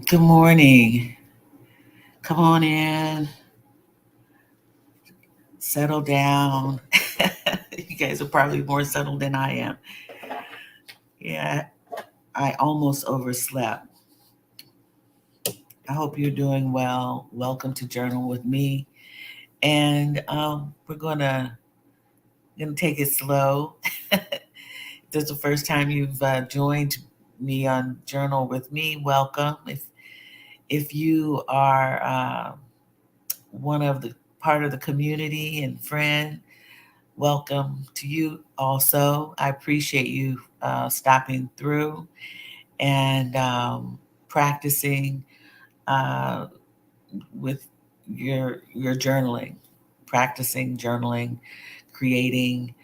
Good morning. Come on in, settle down. You guys are probably more settled than I am. Yeah, I almost overslept. I hope you're doing well. Welcome to Journal with me. And we're gonna take it slow. If this is the first time you've joined me on Journal with me, welcome. If you are one of the part of the community and friend, welcome to you also. I appreciate you stopping through and practicing uh, with your journaling, practicing journaling, creating,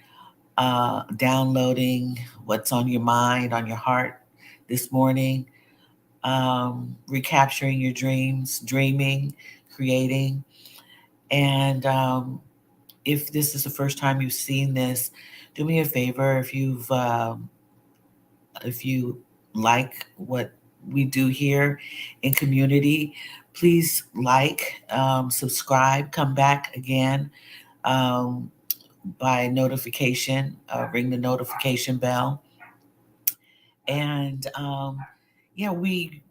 downloading what's on your mind, on your heart this morning, recapturing your dreams, dreaming, creating, and if this is the first time you've seen this, do me a favor. If you like what we do here in community, please subscribe, come back again um, by notification, ring the notification bell, and yeah, we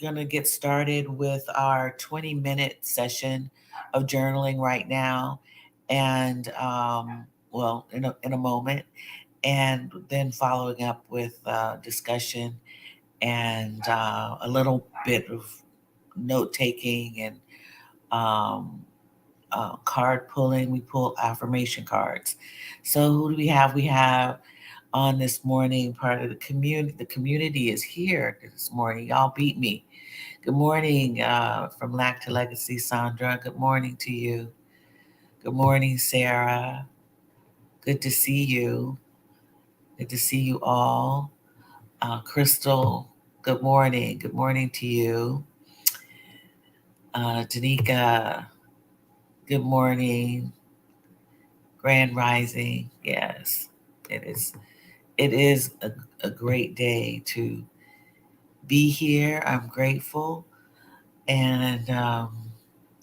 gonna get started with our 20-minute session of journaling right now, and well, in a moment, and then following up with discussion and a little bit of note taking and um, card pulling. We pull affirmation cards. So who do we have? We have on this morning part of the community. The community is here this morning. Y'all beat me. Good morning from Lack to Legacy, Sandra. Good morning to you. Good morning, Sarah. Good to see you. Good to see you all. Crystal, good morning. Good morning to you. Danica, good morning. Grand Rising. Yes, it is. It is a great day to be here. I'm grateful, and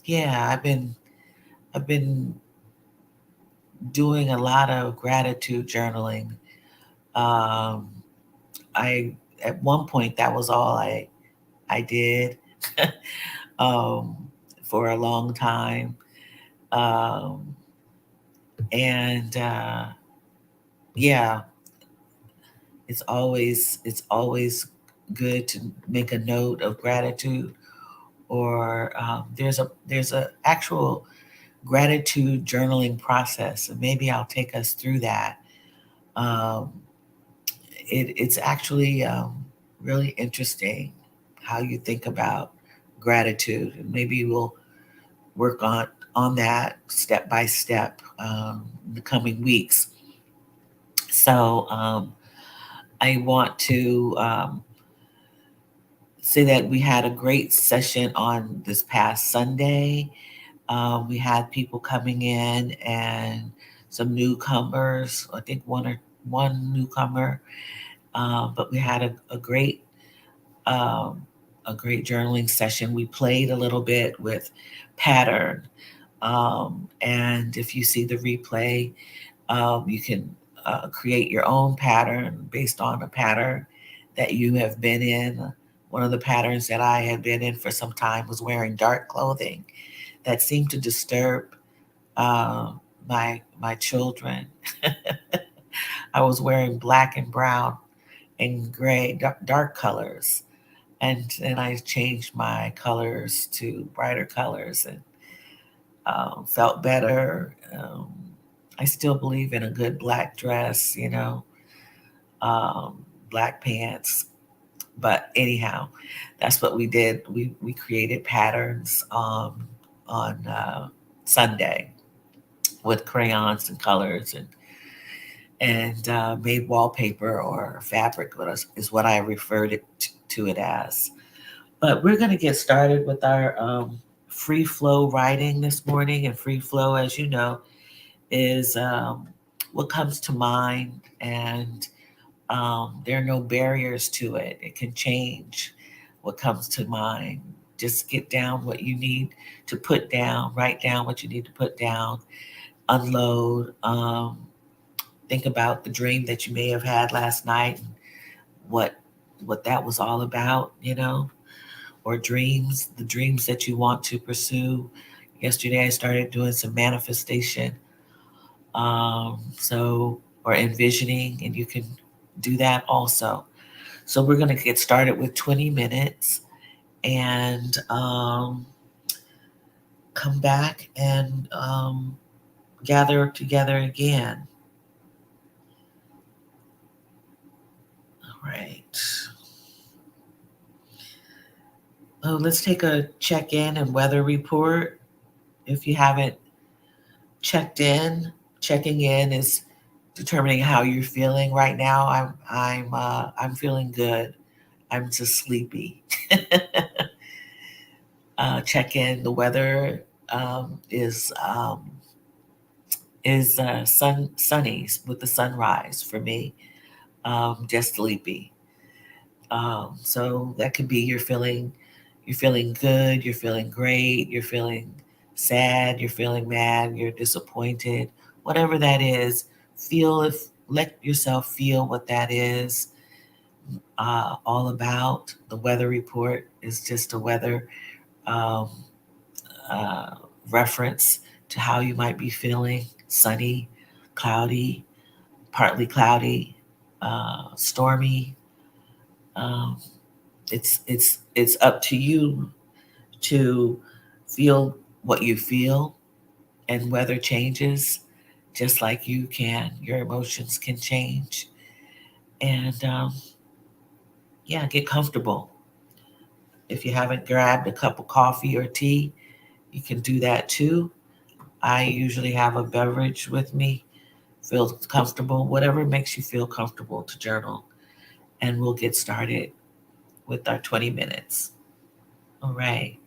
yeah, I've been doing a lot of gratitude journaling. Um, I at one point that was all I did um, for a long time, um, and yeah, it's always good to make a note of gratitude, or there's a actual gratitude journaling process, and maybe I'll take us through that. Um, it's actually really interesting how you think about gratitude, and maybe we'll work on that step by step in the coming weeks. So I want to say that we had a great session on this past Sunday. We had people coming in and some newcomers. I think one newcomer, but we had um, a great journaling session. We played a little bit with pattern, and if you see the replay, you can create your own pattern based on a pattern that you have been in. One of the patterns that I had been in for some time was wearing dark clothing that seemed to disturb uh, my children. I was wearing black and brown and gray, dark colors, and then I changed my colors to brighter colors and felt better. I still believe in a good black dress, um, black pants. But anyhow, that's what we did. We created patterns on Sunday with crayons and colors, and made wallpaper or fabric is what I referred to it as. But we're going to get started with our free flow writing this morning. And free flow, as you know, is what comes to mind, and there are no barriers to it. It can change. what comes to mind. Just get down what you need to put down, write down what you need to put down, unload. Think about the dream that you may have had last night, and what what that was all about, or dreams, the dreams that you want to pursue. Yesterday, I started doing some manifestation, or envisioning, and you can do that also. So we're going to get started with 20 minutes and come back and gather together again. All right. Oh, let's take a check in and weather report. If you haven't checked in, checking in is determining how you're feeling right now. I'm feeling good. I'm just sleepy. Check in. The weather is sunny with the sunrise for me. Just sleepy. So that could be you're feeling good, you're feeling great, you're feeling sad, you're feeling mad, you're disappointed, whatever that is. Let yourself feel what that is all about. The weather report is just a weather um, uh, reference to how you might be feeling: sunny, cloudy, partly cloudy, stormy. Um, it's up to you to feel what you feel, and weather changes just like you can. Your emotions can change, and yeah, get comfortable. If you haven't grabbed a cup of coffee or tea, you can do that too. I usually have a beverage with me. Feel comfortable, whatever makes you feel comfortable to journal, and we'll get started with our 20 minutes. All right.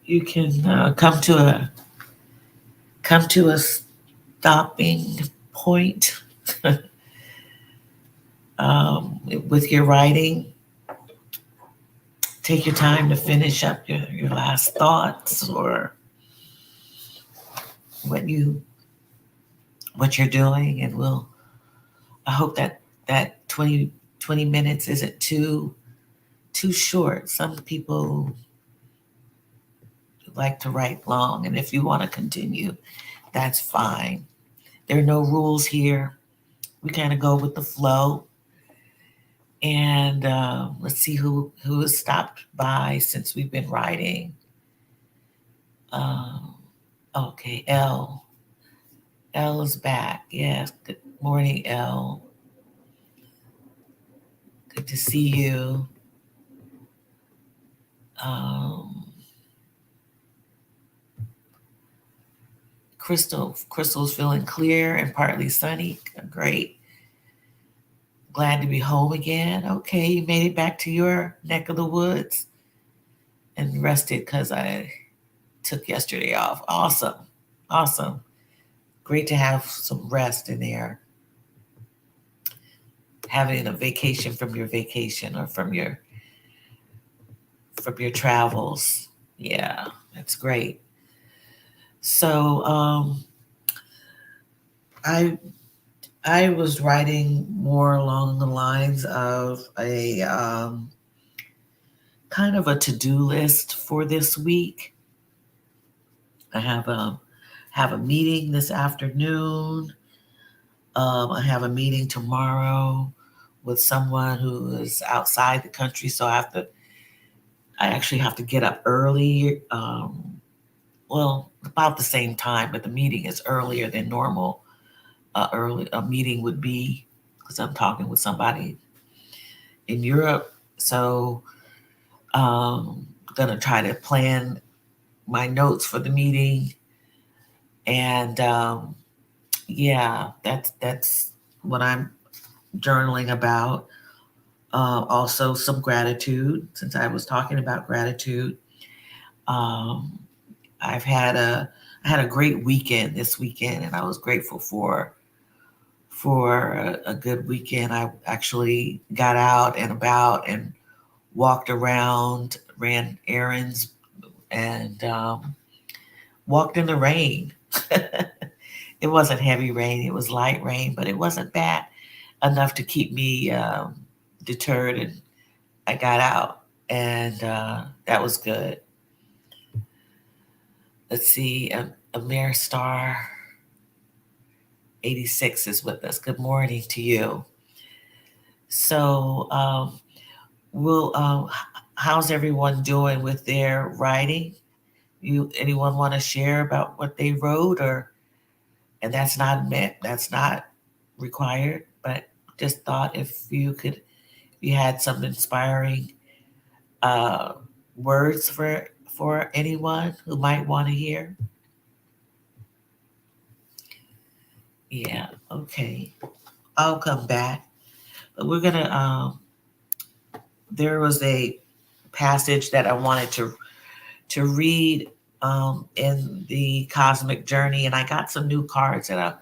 you can come to a stopping point um, with your writing. Take your time to finish up your last thoughts or what you what you're doing, and we'll. I hope that that 20 minutes isn't too short. Some people like to write long, and if you want to continue, that's fine. There are no rules here. We kind of go with the flow. And let's see who has stopped by since we've been writing. Um, okay, L is back. Yes. Good morning, L. Good to see you. Um, Crystal's feeling clear and partly sunny. Great. Glad to be home again. Okay, you made it back to your neck of the woods and rested because I took yesterday off. Awesome. Awesome. Great to have some rest in there. Having a vacation from your vacation or from your travels. Yeah, that's great. So I I was writing more along the lines of a kind of a to-do list for this week. I have a meeting this afternoon. I have a meeting tomorrow with someone who is outside the country, so I actually have to get up early. Well, about the same time, but the meeting is earlier than normal. Early a meeting would be because I'm talking with somebody in Europe. So gonna try to plan my notes for the meeting, and yeah, that's what I'm journaling about. Also, some gratitude since I was talking about gratitude. Um, I've had a I had a great weekend this weekend, and I was grateful for a good weekend. I actually got out and about and walked around, ran errands, and walked in the rain. It wasn't heavy rain; it was light rain, but it wasn't bad enough to keep me deterred. And I got out, and that was good. Let's see, Amir Star 86 is with us. Good morning to you. So, we'll. How's everyone doing with their writing? You anyone want to share about what they wrote, or and that's not required, but just thought if you had some inspiring uh, words for anyone who might want to hear. Yeah, okay. I'll come back. But we're gonna there was a passage that I wanted to read in the cosmic journey, and I got some new cards that I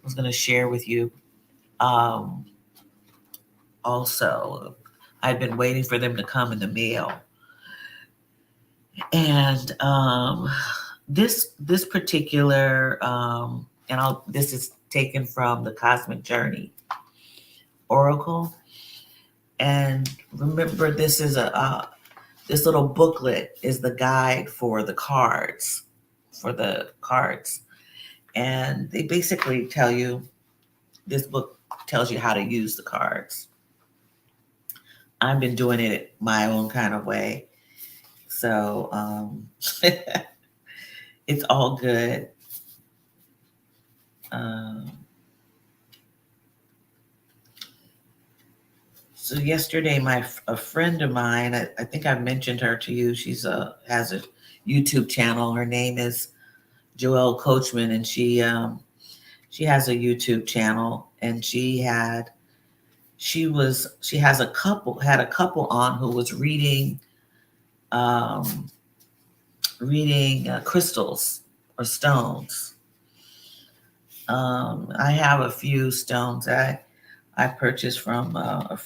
was gonna share with you. Um Also, I've been waiting for them to come in the mail. And this particular and I'll this is taken from the Cosmic Journey Oracle. And remember, this is a this little booklet is the guide for the cards, and they basically tell you this book tells you how to use the cards. I've been doing it my own kind of way, so it's all good. Um, so yesterday, a friend of mine, I think I mentioned her to you. She's has a YouTube channel. Her name is Joelle Coachman, and she has a YouTube channel, and she has a couple had a couple on who was reading um, reading crystals or stones. I have a few stones that I purchased from a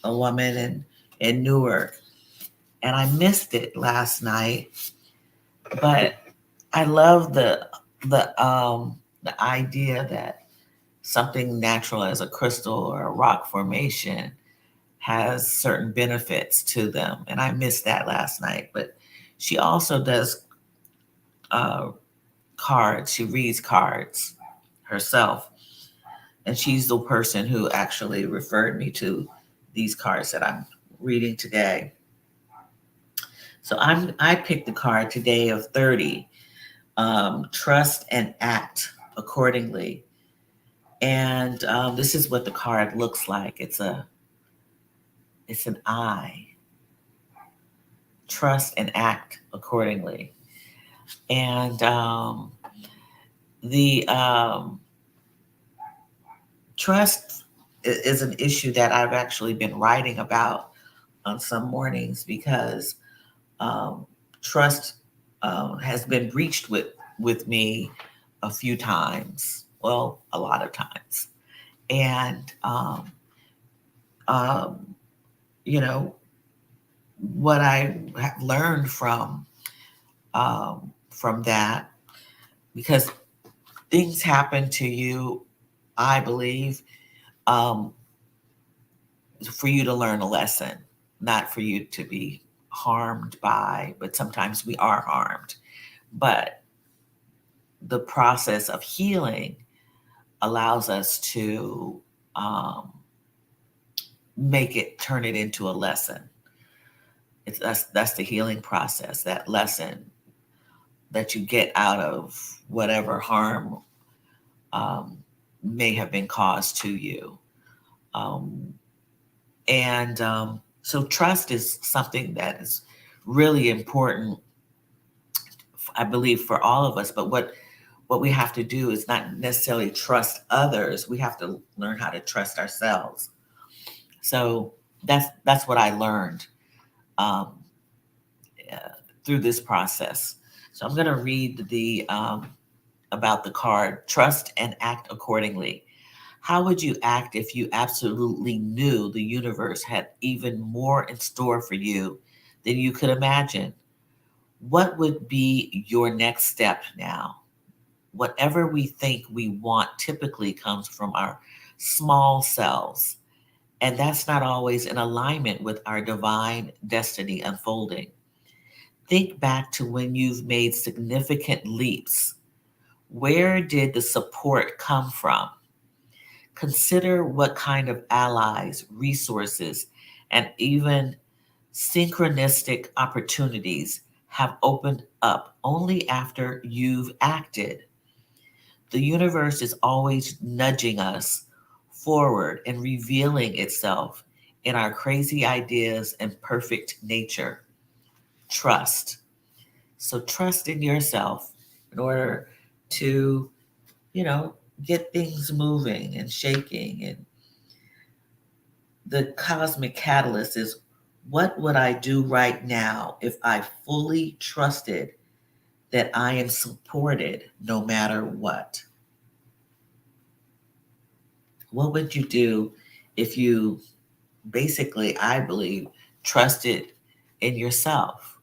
woman in Newark, and I missed it last night. But I love the idea that something natural as a crystal or a rock formation has certain benefits to them, and I missed that last night. But she also does uh, cards. She reads cards herself, and she's the person who actually referred me to these cards that I'm reading today. So I picked the card today of 30. Trust and act accordingly. And this is what the card looks like. It's an eye. Trust and act accordingly. And the trust is an issue that I've actually been writing about on some mornings because um, trust has been breached with me a few times. Well, a lot of times, and um, you know what I have learned from that, because things happen to you, I believe, um, for you to learn a lesson, not for you to be harmed by, but sometimes we are harmed. But the process of healing allows us to um, turn it into a lesson. That's the healing process, that lesson that you get out of whatever harm um, may have been caused to you. Um, and so trust is something that is really important, I believe, for all of us. But what we have to do is not necessarily trust others. We have to learn how to trust ourselves. So that's what I learned um, uh, through this process. So I'm going to read the about the card. Trust and act accordingly. How would you act if you absolutely knew the universe had even more in store for you than you could imagine? What would be your next step now? Whatever we think we want typically comes from our small selves, and that's not always in alignment with our divine destiny unfolding. Think back to when you've made significant leaps. Where did the support come from? Consider what kind of allies, resources, and even synchronistic opportunities have opened up only after you've acted. The universe is always nudging us forward and revealing itself in our crazy ideas and perfect nature. Trust. So trust in yourself in order to, you know, get things moving and shaking. And the cosmic catalyst is, what would I do right now if I fully trusted that I am supported no matter what? What would you do if you basically, I believe, trusted in yourself,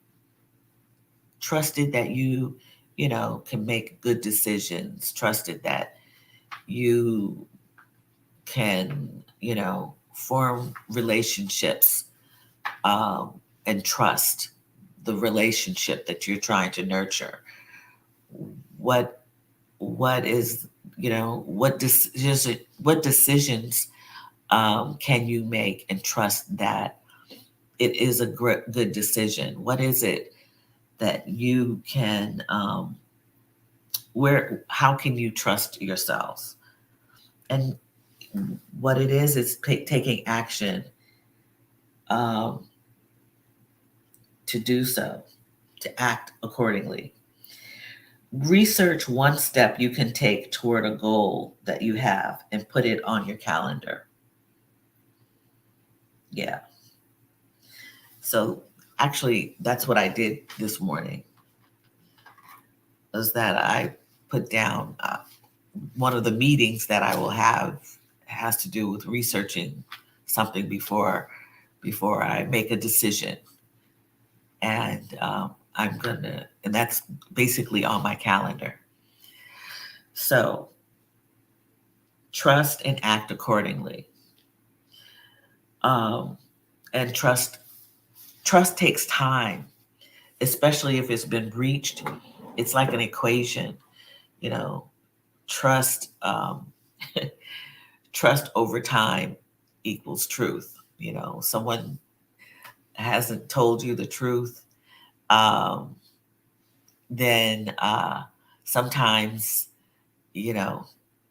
trusted that you can make good decisions, trusted that you can, form relationships, um, and trust the relationship that you're trying to nurture. What what is what decisions can you make and trust that it is a good decision? What is it that you can where how can you trust yourselves? And what it is taking action um, to do so, to act accordingly. Research one step you can take toward a goal that you have and put it on your calendar. Yeah. So Actually, that's what I did this morning, is that I put down one of the meetings that I will have has to do with researching something before I make a decision. And I'm gonna, and that's basically on my calendar. So trust and act accordingly. Um, and trust takes time, especially if it's been breached. It's like an equation, you know. Trust, trust over time equals truth. You know, someone hasn't told you the truth, um, then sometimes, you know,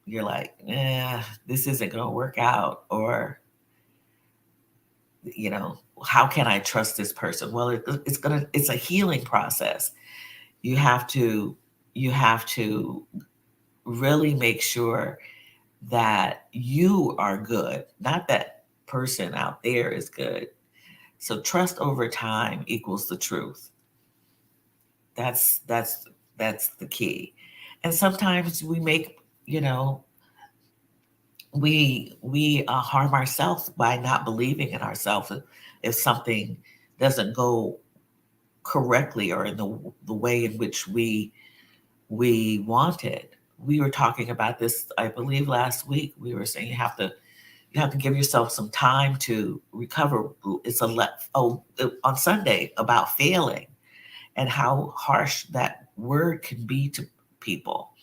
you're like, this isn't going to work out, or you know, how can I trust this person? Well, it's a healing process. You have to, you have to really make sure that you are good, not that person out there is good. So trust over time equals the truth. That's that's that's the key. And sometimes we make, you know, we harm ourselves by not believing in ourselves if something doesn't go correctly or in the way in which we wanted. We were talking about this, I believe, last week. We were saying you have to give yourself some time to recover. It's on Sunday about failing and how harsh that word can be to people.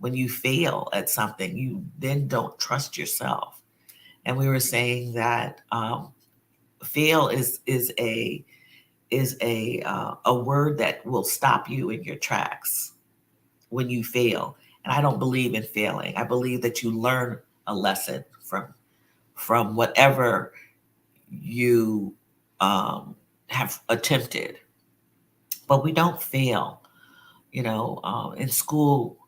When you fail at something, you then don't trust yourself. And we were saying that fail is a word that will stop you in your tracks when you fail. And I don't believe in failing. I believe that you learn a lesson from whatever you have attempted. But we don't fail. You know, in school,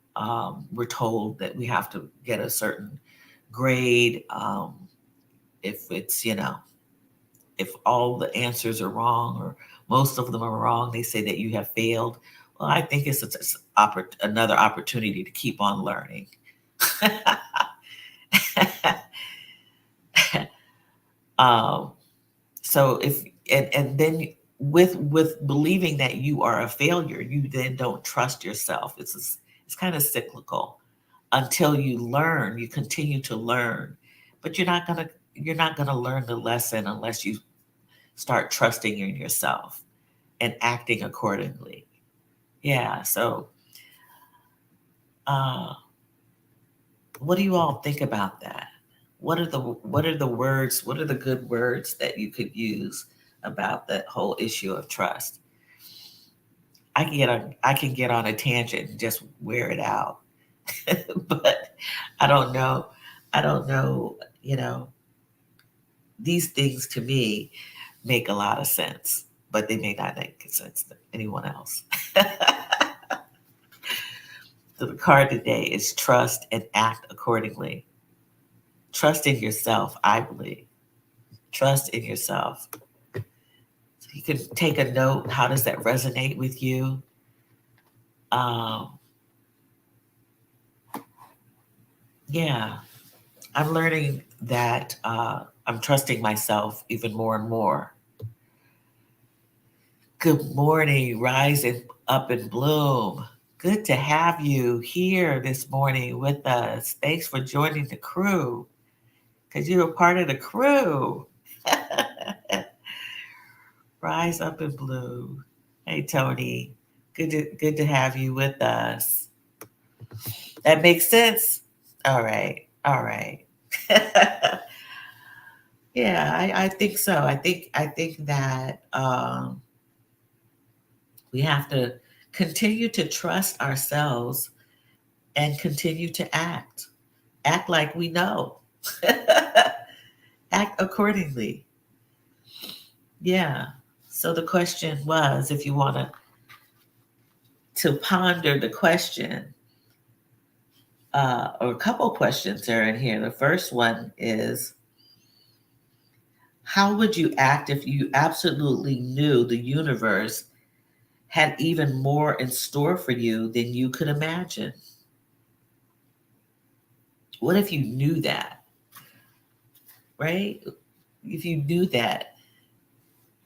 we're told that we have to get a certain grade. If it's, you know, if all the answers are wrong or most of them are wrong, they say that you have failed. Well, I think another opportunity to keep on learning. um, so if and then with believing that you are a failure, you then don't trust yourself. It's kind of cyclical until you learn. You continue to learn, but you're not gonna learn the lesson unless you start trusting in yourself and acting accordingly. Yeah. So, uh, what do you all think about that? What are the words? What are the good words that you could use about that whole issue of trust? I can get on a tangent and just wear it out, but I don't know. I don't know. You know, these things to me make a lot of sense, but they may not make sense to anyone else. So the card today is trust and act accordingly. Trust in yourself, I believe. Trust in yourself. So you can take a note. How does that resonate with you? Um, yeah, I'm learning that I'm trusting myself even more and more. Good morning, rise and up and bloom. Good to have you here this morning with us. Thanks for joining the crew because you're a part of the crew. Rise up and bloom. Hey, Tony. Good to have you with us. That makes sense. All right. All right. Yeah, I think so. I think that we have to continue to trust ourselves and continue to act like we know, act accordingly. Yeah. So the question was, if you want to ponder the question, or a couple questions are in here. The first one is, How would you act if you absolutely knew the universe had even more in store for you than you could imagine? What if you knew that, right? If you knew that,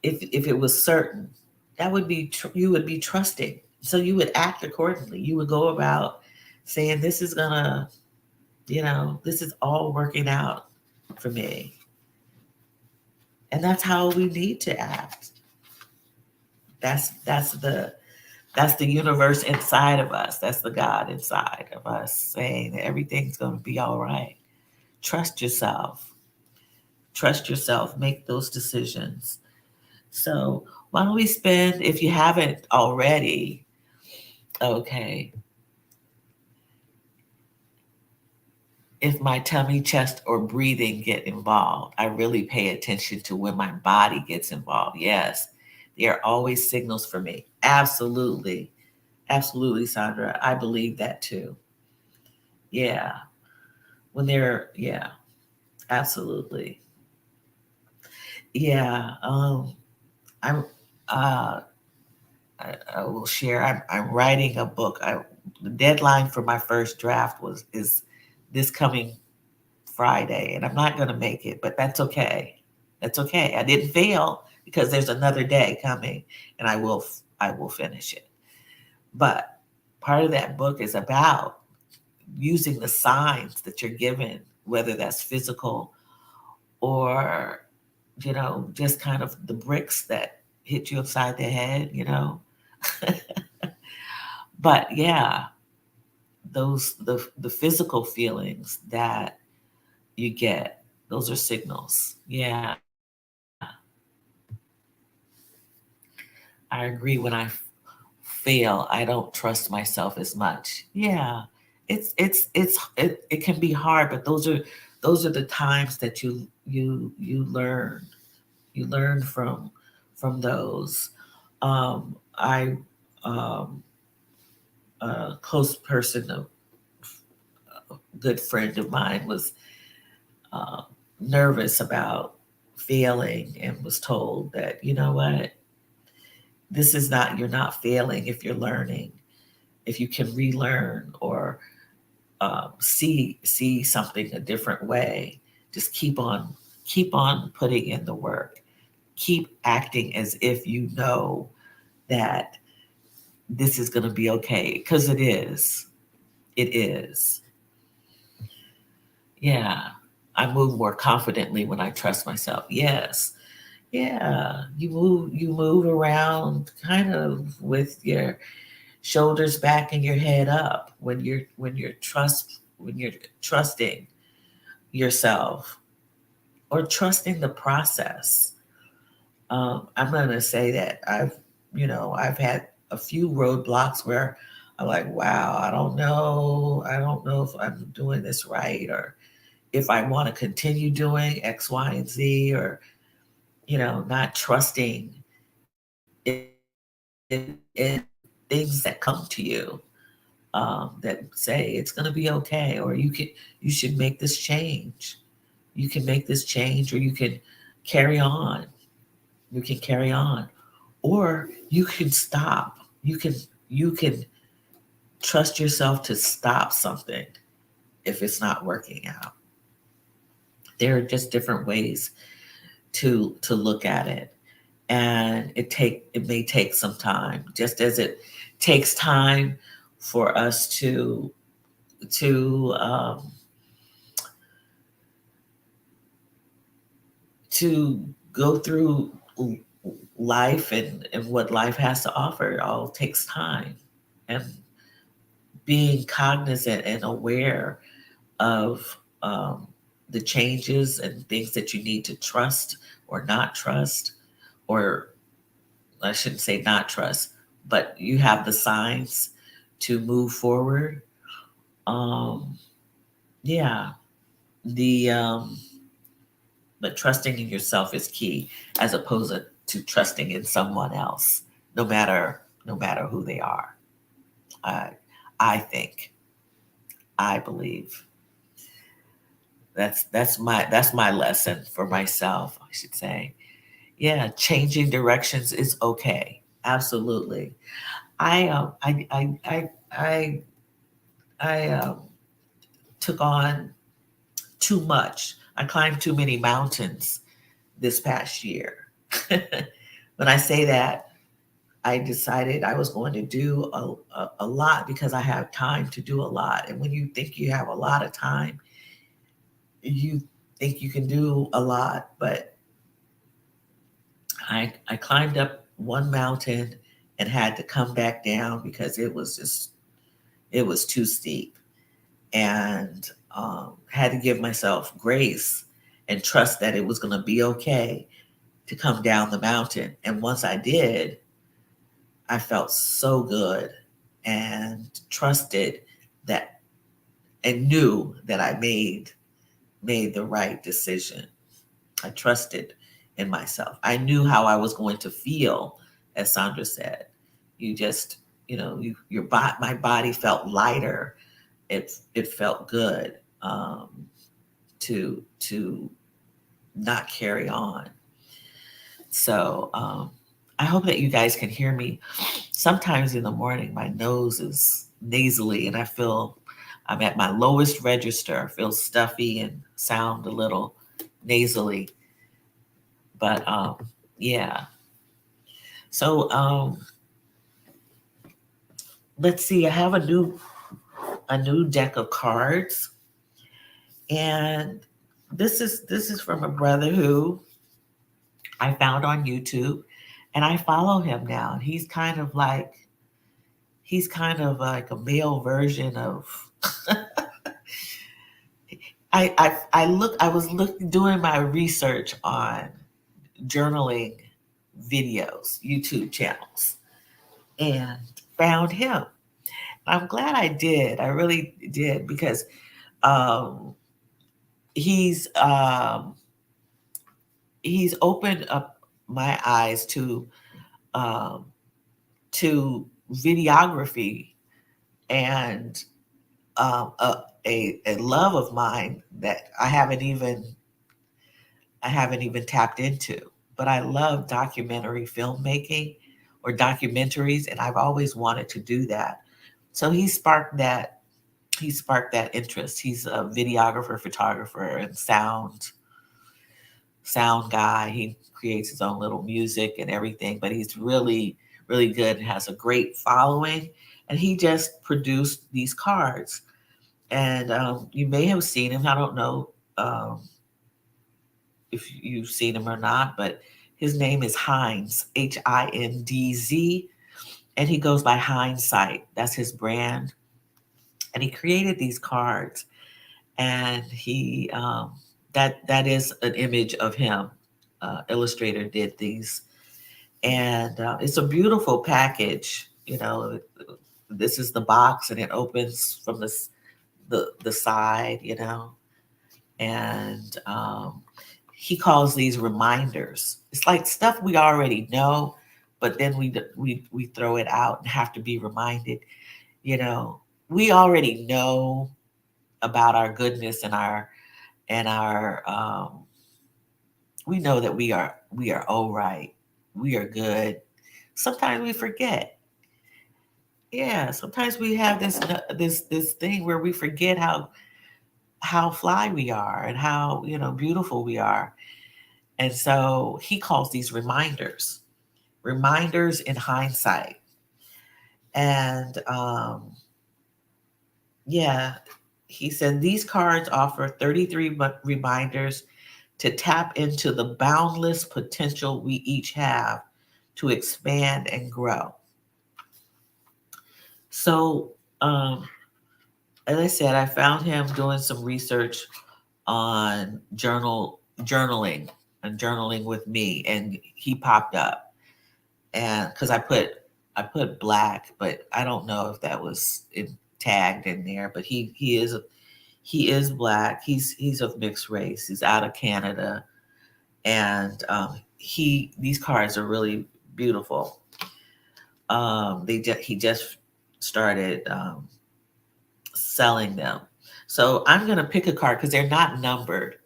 if it was certain, that would be you would be trusting. So you would act accordingly. You would go about saying, "This is gonna, this is all working out for me," and that's how we need to act. That's the universe inside of us. That's the God inside of us saying that everything's going to be all right. Trust yourself. Trust yourself. Make those decisions. So, why don't we spend, if you haven't already, okay, if my tummy, chest, or breathing get involved, I really pay attention to when my body gets involved. Yes, there are always signals for me. Absolutely. Absolutely, Sandra. I believe that too. Yeah. Yeah, absolutely. Yeah. I'm, uh, I will share. I'm writing a book. The deadline for my first draft is this coming Friday, and I'm not going to make it, but that's okay. That's okay. I didn't fail because there's another day coming, and I will finish it. But part of that book is about using the signs that you're given, whether that's physical or just kind of the bricks that hit you upside the head. But yeah, those the physical feelings that you get, those are signals. Yeah, I agree. When I fail, I don't trust myself as much. Yeah, it can be hard, but those are the times that you learn. You learn from those. I A close person, a good friend of mine, was uh, nervous about failing and was told that, you know what, this is not, you're not failing if you're learning, if you can relearn or see something a different way. Just keep on putting in the work. Keep acting as if you know that this is going to be okay, because it is. It is. Yeah. I move more confidently when I trust myself. Yes. Yeah. You move around kind of with your shoulders back and your head up when you're trusting yourself or trusting the process. I'm gonna say that I've had a few roadblocks where I'm like, wow, I don't know if I'm doing this right, or if I want to continue doing X, Y, and Z, or not trusting in things that come to you, that say it's going to be okay, or you should make this change. You can make this change, or you can carry on. You can carry on, or you can stop. You can trust yourself to stop something if it's not working out. There are just different ways to look at it, and it may take some time, just as it takes time for us to to go through life, and what life has to offer. It all takes time, and being cognizant and aware of the changes and things that you need to trust or not trust, or I shouldn't say not trust, but you have the signs to move forward. Um, yeah, the but trusting in yourself is key, as opposed to trusting in someone else, no matter who they are. I I think, I believe. That's my lesson for myself, I should say. Yeah, changing directions is okay. Absolutely. I took on too much. I climbed too many mountains this past year. When I say that, I decided I was going to do a lot because I have time to do a lot. And when you think you have a lot of time, you think you can do a lot. But I climbed up one mountain and had to come back down because it was too steep, and had to give myself grace and trust that it was going to be okay to come down the mountain. And once I did, I felt so good and trusted that and knew that I made the right decision. I trusted in myself. I knew how I was going to feel, as Sandra said. You just, my body felt lighter. It felt good, to not carry on. So I hope that you guys can hear me. Sometimes in the morning, my nose is nasally, and I feel I'm at my lowest register. I feel stuffy and sound a little nasally. But yeah. So let's see. I have a new deck of cards, and this is from a brother who I found on YouTube, and I follow him now. And he's kind of like a male version of. I was doing my research on journaling videos, YouTube channels, and found him. I'm glad I did. I really did because um, he's um, he's opened up my eyes um, to videography and a love of mine that I haven't even tapped into. But I love documentary filmmaking or documentaries, and I've always wanted to do that. So he sparked that interest. He's a videographer, photographer, and sound guy. He creates his own little music and everything, but he's really, really good and has a great following. And he just produced these cards. And you may have seen him. I don't know if you've seen him or not, but his name is Hindz, Hindz, and he goes by Hindsight. That's his brand. And he created these cards, and that is an image of him. Illustrator did these, and it's a beautiful package. This is the box, and it opens from the side. And he calls these reminders. It's like stuff we already know, but then we throw it out and have to be reminded. You know, we already know about our goodness and our we know that we are all right. We are good. Sometimes we forget. Yeah, sometimes we have this thing where we forget how fly we are and how beautiful we are. And so he calls these reminders in hindsight. And yeah, he said these cards offer 33 reminders to tap into the boundless potential we each have to expand and grow. So, as I said, I found him doing some research on journaling and journaling with me, and he popped up, and because I put black, but I don't know if that was tagged in there. But he is black. He's of mixed race. He's out of Canada, and these cards are really beautiful. He just started selling them. So I'm going to pick a card because they're not numbered.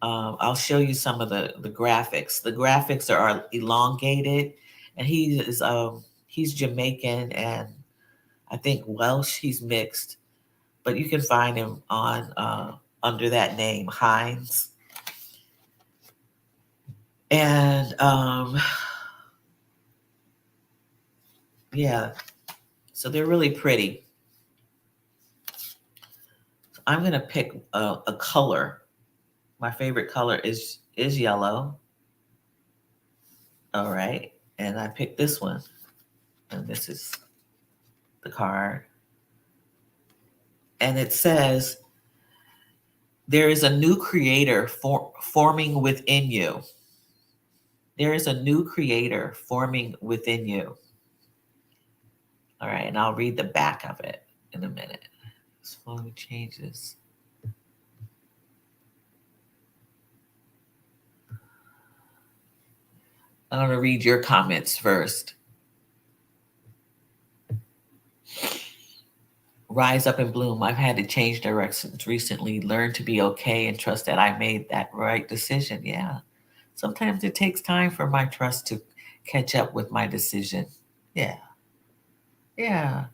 I'll show you some of the graphics. The graphics are elongated, and he's Jamaican and I think Welsh. He's mixed, but you can find him on under that name, Hines. And yeah, so they're really pretty. I'm gonna pick a color. My favorite color is yellow. All right, and I picked this one, and this is the card, and it says there is a new creator forming within you. There is a new creator forming within you. All right, and I'll read the back of it in a minute. So let me change this. I'm going to read your comments first. Rise up and bloom. I've had to change directions recently. Learn to be okay and trust that I made that right decision. Yeah. Sometimes it takes time for my trust to catch up with my decision. Yeah. Yeah.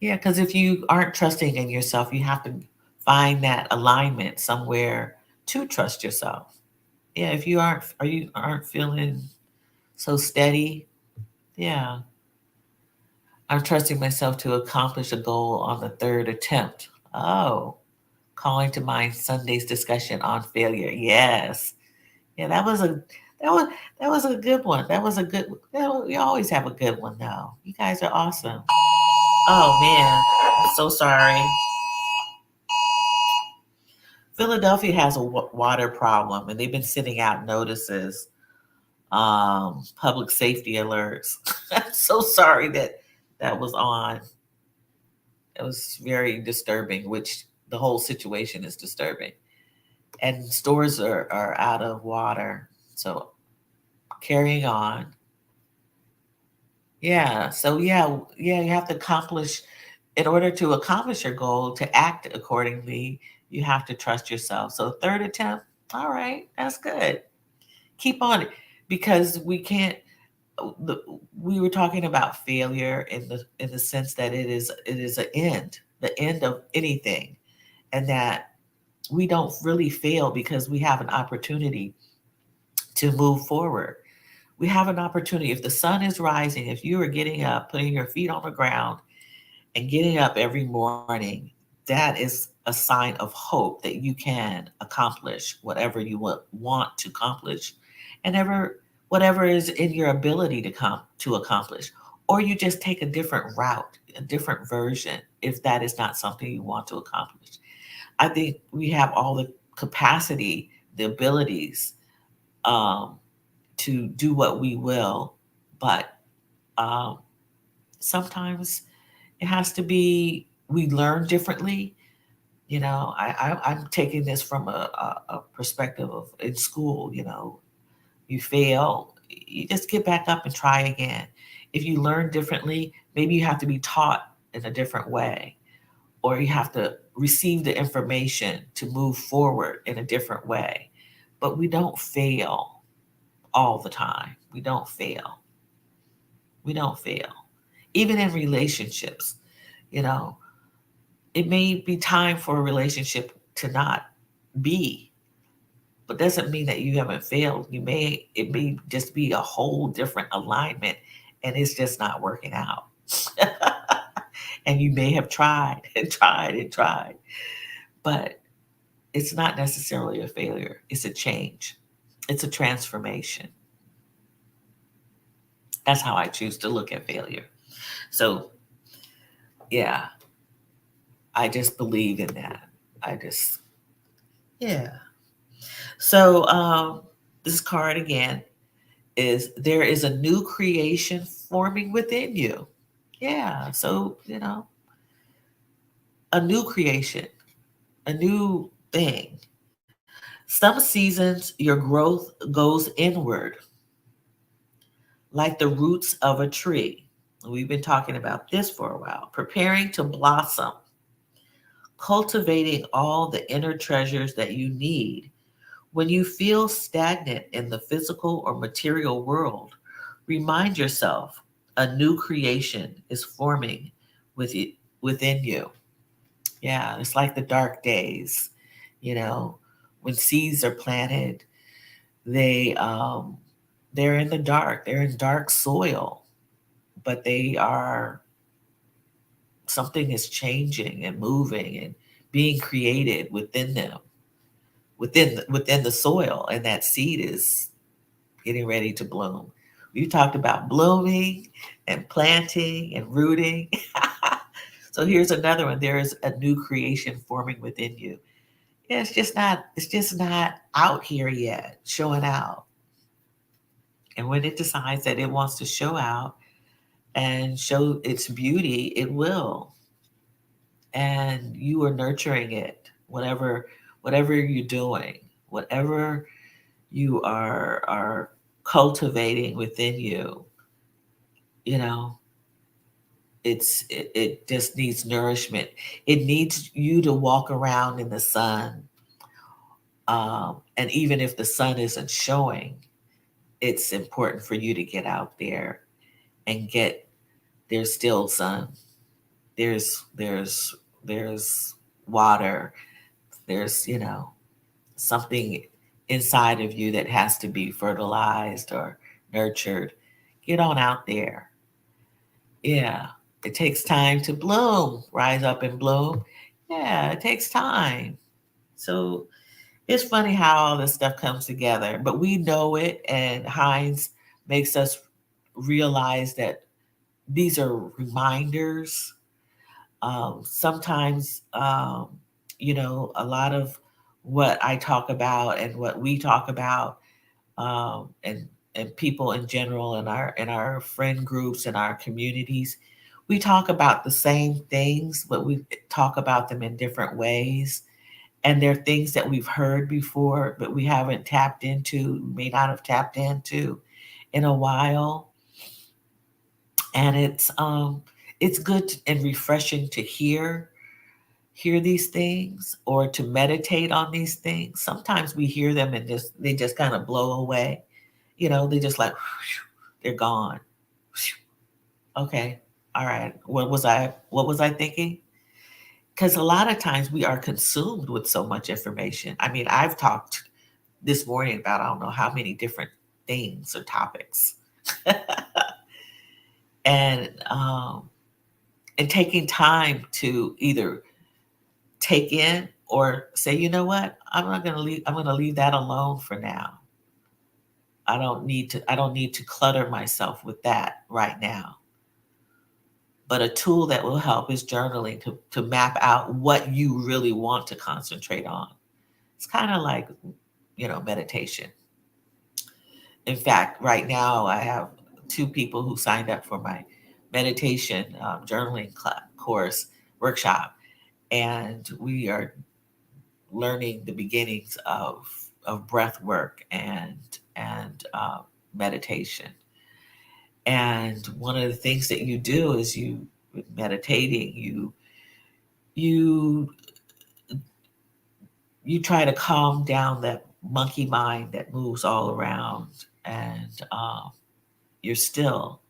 Yeah. Because if you aren't trusting in yourself, you have to find that alignment somewhere to trust yourself. Yeah. If you aren't feeling so steady, yeah. I'm trusting myself to accomplish a goal on the third attempt. Oh, calling to mind Sunday's discussion on failure. Yes. Yeah, that was that was a good one. That was a good you always have a good one though. You guys are awesome. Oh man, I'm so sorry. Philadelphia has a water problem and they've been sending out notices, public safety alerts. I'm so sorry that that was on. It was very disturbing, which the whole situation is disturbing. And stores are out of water. So carrying on. Yeah. So yeah, you have to accomplish in order to accomplish your goal, to act accordingly, you have to trust yourself. So third attempt, all right, that's good. Keep on it because we can't the, we were talking about failure in the sense that it is an end, the end of anything, and that we don't really fail because we have an opportunity to move forward. We have an opportunity. If the sun is rising, if you are getting up, putting your feet on the ground, and getting up every morning, that is a sign of hope that you can accomplish whatever you want to accomplish, and whatever is in your ability to accomplish. Or you just take a different route, a different version, if that is not something you want to accomplish. I think we have all the capacity, the abilities, um, to do what we will, but um, sometimes it has to be we learn differently. You know, I'm taking this from a perspective of in school. You know, you fail, you just get back up and try again. If you learn differently, maybe you have to be taught in a different way, or you have to receive the information to move forward in a different way. But we don't fail all the time. We don't fail. We don't fail. Even in relationships, you know, it may be time for a relationship to not be, but doesn't mean that you haven't failed. It may just be a whole different alignment and it's just not working out. And you may have tried and tried and tried, but it's not necessarily a failure. It's a change. It's a transformation. That's how I choose to look at failure. So, yeah, I just believe in that. I just, yeah. So, this card again is there is a new creation forming within you. Yeah. So, you know, a new creation, a new thing. Some seasons, your growth goes inward, like the roots of a tree. We've been talking about this for a while, preparing to blossom. cultivating all the inner treasures that you need. When you feel stagnant in the physical or material world, remind yourself a new creation is forming with it, within you. Yeah, it's like the dark days, you know, when seeds are planted, they they're in the dark, they're in dark soil, but they are something is changing and moving and being created within them, within the soil, and that seed is getting ready to bloom. We talked about blooming and planting and rooting. So here's another one. There is a new creation forming within you. Yeah, it's just not out here yet, showing out. And when it decides that it wants to show out and show its beauty, it will. And you are nurturing it, whatever you're doing, whatever you are cultivating within you, you know, it just needs nourishment. It needs you to walk around in the sun, and even if the sun isn't showing, it's important for you to get out there and get, there's still sun, there's there's water, there's, something inside of you that has to be fertilized or nurtured. Get on out there. Yeah. It takes time to bloom, rise up and bloom. Yeah, it takes time. So it's funny how all this stuff comes together, but we know it, and Heinz makes us realize that these are reminders. Sometimes, a lot of what I talk about and what we talk about, and people in general in our friend groups and our communities, we talk about the same things, but we talk about them in different ways. And they're things that we've heard before, but we haven't tapped into, may not have tapped into in a while. And it's good and refreshing to hear these things or to meditate on these things. Sometimes we hear them and they just kind of blow away. They just like they're gone. Okay. All right. What was I thinking? Because a lot of times we are consumed with so much information. I mean, I've talked this morning about I don't know how many different things or topics. and and taking time to either take in or say, you know what, I'm gonna leave that alone for now. I don't need to clutter myself with that right now. But a tool that will help is journaling to map out what you really want to concentrate on. It's kind of like, meditation. In fact, right now I have two people who signed up for my meditation journaling course workshop, and we are learning the beginnings of breath work and meditation. And one of the things that you do is with meditating, you you try to calm down that monkey mind that moves all around, and you're still.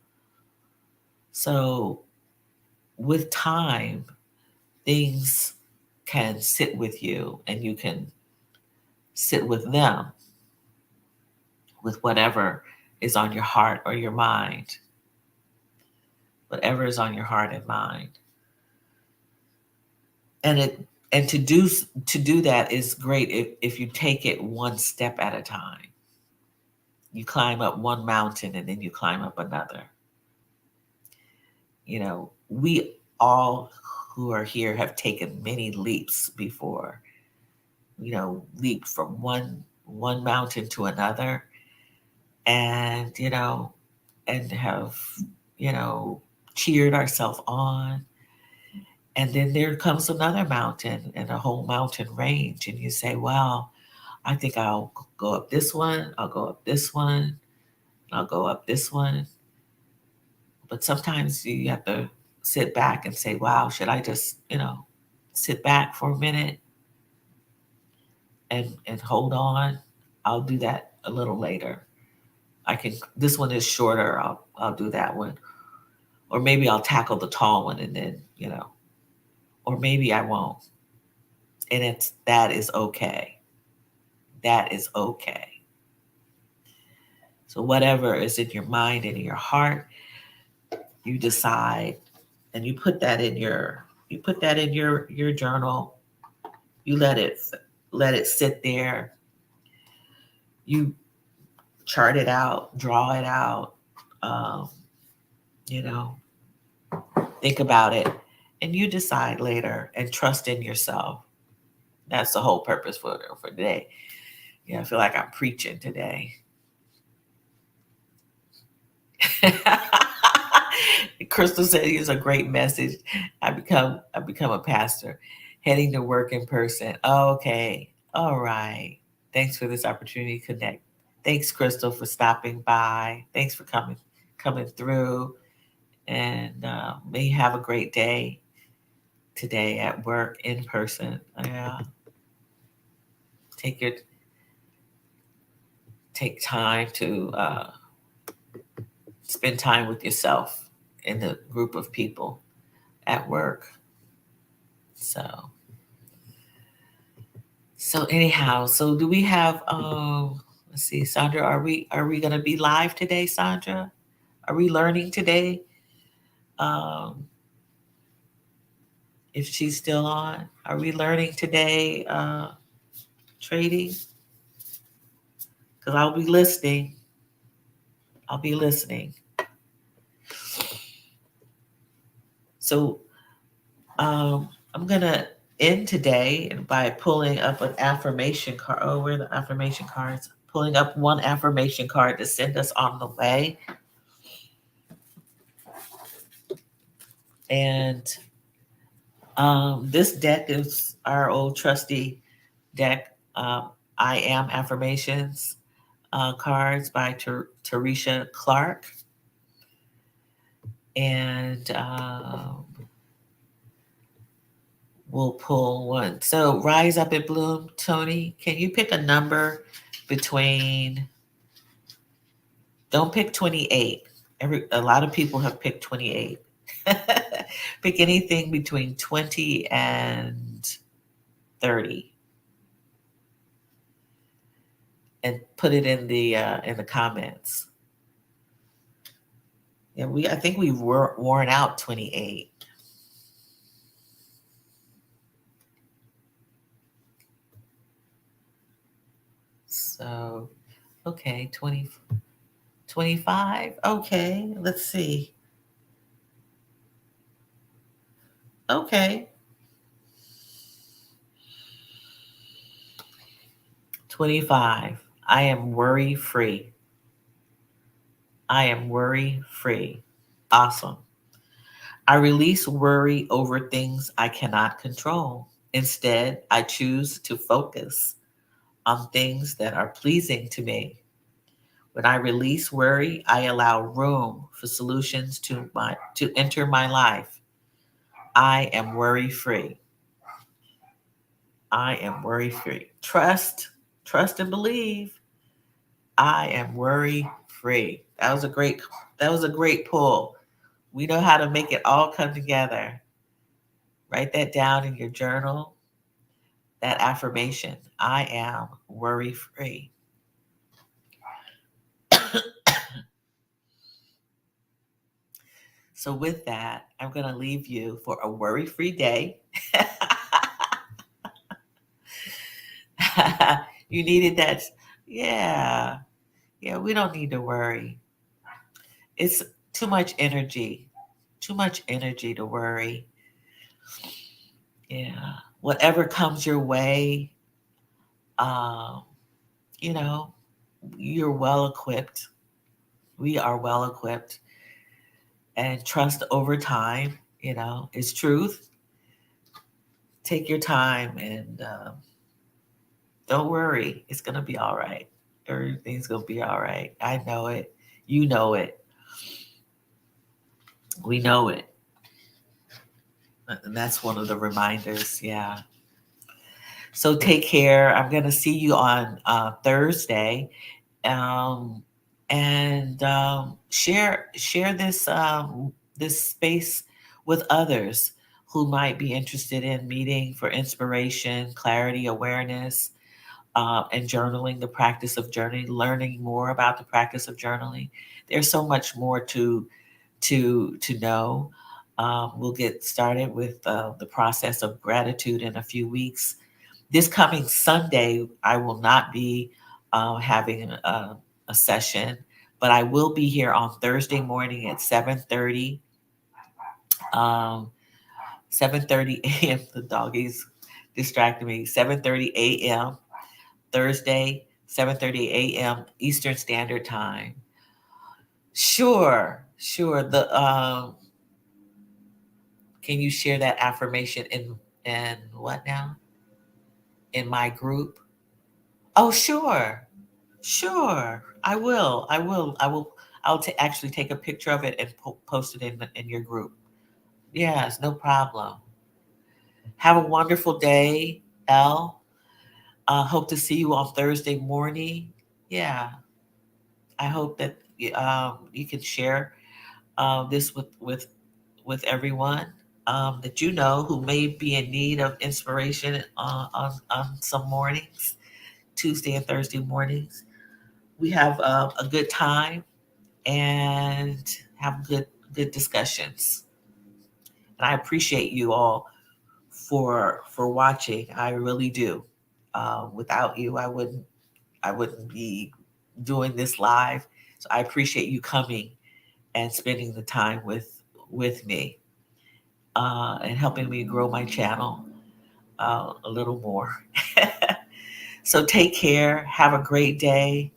So with time, things can sit with you, and you can sit with them, with whatever is on your heart or your mind, whatever is on your heart and mind. And to do that is great if you take it one step at a time. You climb up one mountain and then you climb up another. We all who are here have taken many leaps before. Leap from one mountain to another, and and have you know cheered ourselves on. And then there comes another mountain and a whole mountain range, and you say, "Well, I think I'll go up this one. I'll go up this one. I'll go up this one." But sometimes you have to sit back and say, "Wow, should I just sit back for a minute and hold on. I'll do that a little later. I can. This one is shorter. I'll do that one, or maybe I'll tackle the tall one and then or maybe I won't. And that is okay. That is okay. So whatever is in your mind and in your heart, you decide, and you put that in your journal. You let it sit there. You chart it out, draw it out. Um, you know, think about it, and you decide later and trust in yourself. That's the whole purpose for today. Yeah, I feel like I'm preaching today. Crystal said it's a great message. I become a pastor, heading to work in person. Okay, all right. Thanks for this opportunity to connect. Thanks, Crystal, for stopping by. Thanks for coming through, and may you have a great day today at work in person. Yeah, take your take time to spend time with yourself in the group of people at work. So anyhow, so do we have let's see, Sandra, are we gonna be live today, Sandra? Are we learning today? Um if she's still on. Are we learning today trading? Because I'll be listening. I'll be listening. So I'm gonna end today by pulling up an affirmation card. Oh, where are the affirmation cards? Pulling up one affirmation card to send us on the way. And this deck is our old trusty deck. I Am Affirmations cards by Teresha Clark. And we'll pull one. So Rise Up and Bloom, Tony, can you pick a number between, don't pick 28. A lot of people have picked 28. Pick anything between 20 and 30 and put it in the comments. Yeah, I think we've worn out 28. So, okay, 20, 25. Okay, let's see. Okay. 25. I am worry free. I am worry free. Awesome. I release worry over things I cannot control. Instead, I choose to focus on things that are pleasing to me. When I release worry, I allow room for solutions to enter my life. I am worry free. I am worry free. Trust and believe. I am worry free. That was a great pull. We know how to make it all come together. Write that down in your journal. That affirmation. I am worry free. So with that, I'm going to leave you for a worry free day. You needed that. Yeah. Yeah, we don't need to worry. It's too much energy. Too much energy to worry. Yeah. Whatever comes your way, um, you know, you're well equipped. We are well equipped. And trust over time, is truth. Take your time and don't worry. It's going to be all right. Everything's going to be all right. I know it. You know it. We know it. And that's one of the reminders. Yeah. So take care. I'm going to see you on Thursday, um, and share this space with others who might be interested in meeting for inspiration, clarity, awareness, and journaling. The practice of journaling, learning more about the practice of journaling. There's so much more to know. We'll get started with the process of gratitude in a few weeks. This coming Sunday, I will not be having a session, but I will be here on Thursday morning at 7:30. Um, 7:30 a.m. The doggies distracted me. 7:30 a.m. Thursday, 7:30 a.m. Eastern Standard Time. Sure, sure. The Can you share that affirmation in what now? In my group? Oh, sure. Sure. I will. I will. I will. Actually take a picture of it and post it in your group. Yes, no problem. Have a wonderful day, Elle. Hope to see you on Thursday morning. Yeah, I hope that you can share this with everyone that you know who may be in need of inspiration on some mornings, Tuesday and Thursday mornings. We have a good time and have good discussions. And I appreciate you all for watching. I really do. Without you, I wouldn't be doing this live. So I appreciate you coming and spending the time with me and helping me grow my channel a little more. So take care. Have a great day.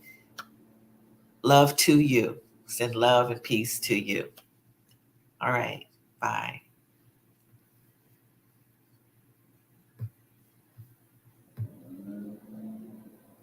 Love to you. Send love and peace to you. All right. Bye.